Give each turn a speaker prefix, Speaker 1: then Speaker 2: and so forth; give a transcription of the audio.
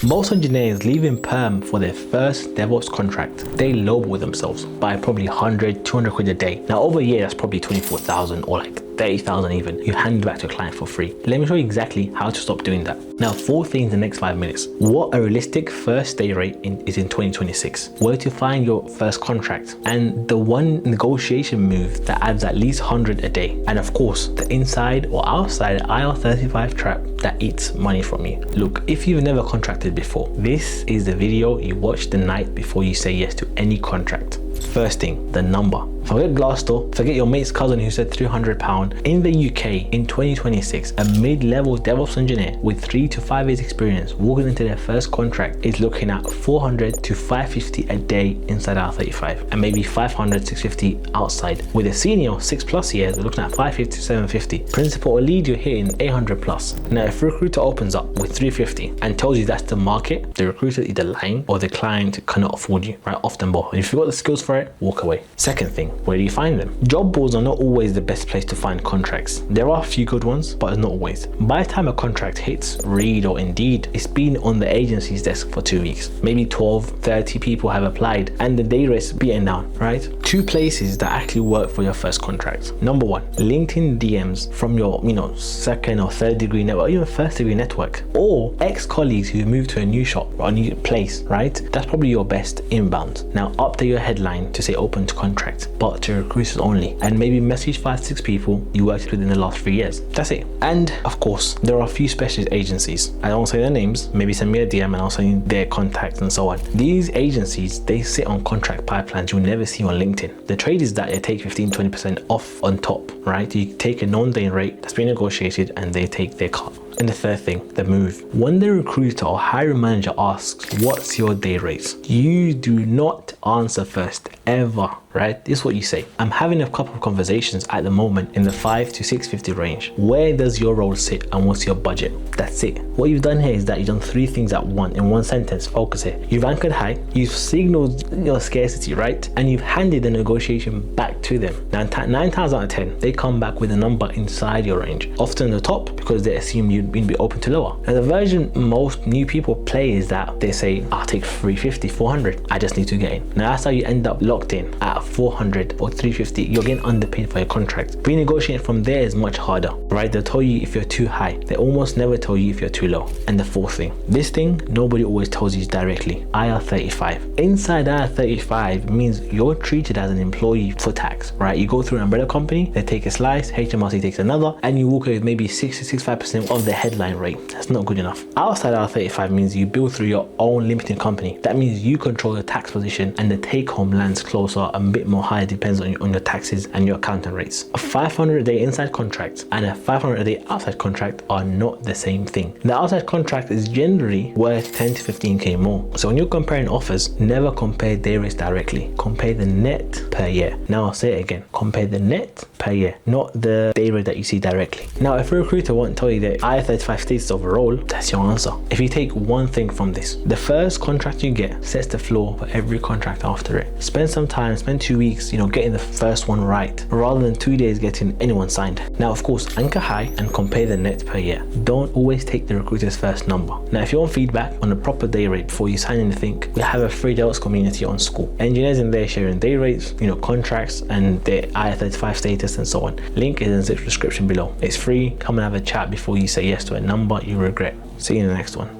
Speaker 1: Most engineers leaving perm for their first DevOps contract, they lowball themselves by probably 100, 200 quid a day. Now over a year, that's probably 24,000 or like 30,000 even. You hand it back to a client for free. Let me show you exactly how to stop doing that. Now, 4 things in the next 5 minutes. What a realistic first day rate is in 2026. Where to find your first contract. And the one negotiation move that adds at least 100 a day. And of course, the inside or outside IR35 trap that eats money from you. Look, if you've never contracted before, this is the video you watch the night before you say yes to any contract. First thing, the number. Forget Glassdoor, forget your mate's cousin who said £300. In the UK in 2026, a mid-level DevOps engineer with 3 to 5 years experience walking into their first contract is looking at 400 to 550 a day inside R35 and maybe 500, 650 outside. With a senior 6+ years, we're looking at 550 to 750. Principal or lead, you're hitting 800+. Now, if a recruiter opens up with 350 and tells you that's the market, the recruiter is either lying or the client cannot afford you, right off the bat. If you've got the skills for it, walk away. Second thing, where do you find them? Job boards are not always the best place to find contracts. There are a few good ones, but it's not always. By the time a contract hits Reed or Indeed, it's been on the agency's desk for 2 weeks. Maybe 12, 30 people have applied and the day rate's beaten down, right? 2 places that actually work for your first contract. Number 1, LinkedIn DMs from your, second or third degree network, or even first degree network, or ex-colleagues who moved to a new shop or a new place, right? That's probably your best inbound. Now update your headline to say open to contract, but to recruiters only, and maybe message 5-6 people you worked with in the last 3 years. That's it. And of course, there are a few specialist agencies. I don't say their names, maybe send me a DM and I'll send you their contacts and so on. These agencies, they sit on contract pipelines you'll never see on LinkedIn. The trade is that they take 15-20% off on top, right? You take a non-day rate that's been negotiated and they take their cut. And the third thing, the move. When the recruiter or hiring manager asks, what's your day rate? You do not answer first, ever, right? This is what you say. I'm having a couple of conversations at the moment in the 5 to 650 range. Where does your role sit and what's your budget? That's it. What you've done here is that you've done 3 things at once in one sentence. Focus here. You've anchored high, you've signaled your scarcity, right? And you've handed the negotiation back to them. Now, 9 times out of 10, they come back with a number inside your range, often the top because they assume you'd be open to lower. Now, the version most new people play is that they say, I'll take 350, 400. I just need to get in. Now, that's how you end up locked in at 400 or 350. You're getting underpaid for your contract. Renegotiating from there is much harder, right? They'll tell you if you're too high. They almost never tell you if you're too low. And the fourth thing, this thing nobody always tells you directly. IR35. Inside IR35 means you're treated as an employee for tax, right? You go through an umbrella company, they take a slice, HMRC takes another, and you walk away with maybe 60-65% of the headline rate. That's not good enough. Outside IR35 means you bill through your own limited company. That means you control the tax position and the take home lands closer, a bit more higher, depends on your taxes and your accounting rates. A 500 a day inside contract and a 500 a day outside contract are not the same thing. The outside contract is generally worth 10 to 15k more. So when you're comparing offers, never compare day rates directly. Compare the net per year. Now I'll say it again. Compare the net per year, not the day rate that you see directly. Now, if a recruiter won't tell you the IR35 status overall, that's your answer. If you take one thing from this, the first contract you get sets the floor for every contract after it. Spend some time, spend 2 weeks, getting the first one right, rather than 2 days getting anyone signed. Now, of course, anchor high and compare the net per year. Don't always take the recruiter's first number. Now, if you want feedback on a proper day rate before you sign anything, we have a free DevOps community on School. Engineers in there sharing day rates, contracts and their IR35 status and so on. Link is in the description below. It's free. Come and have a chat before you say yes to a number you regret. See you in the next one.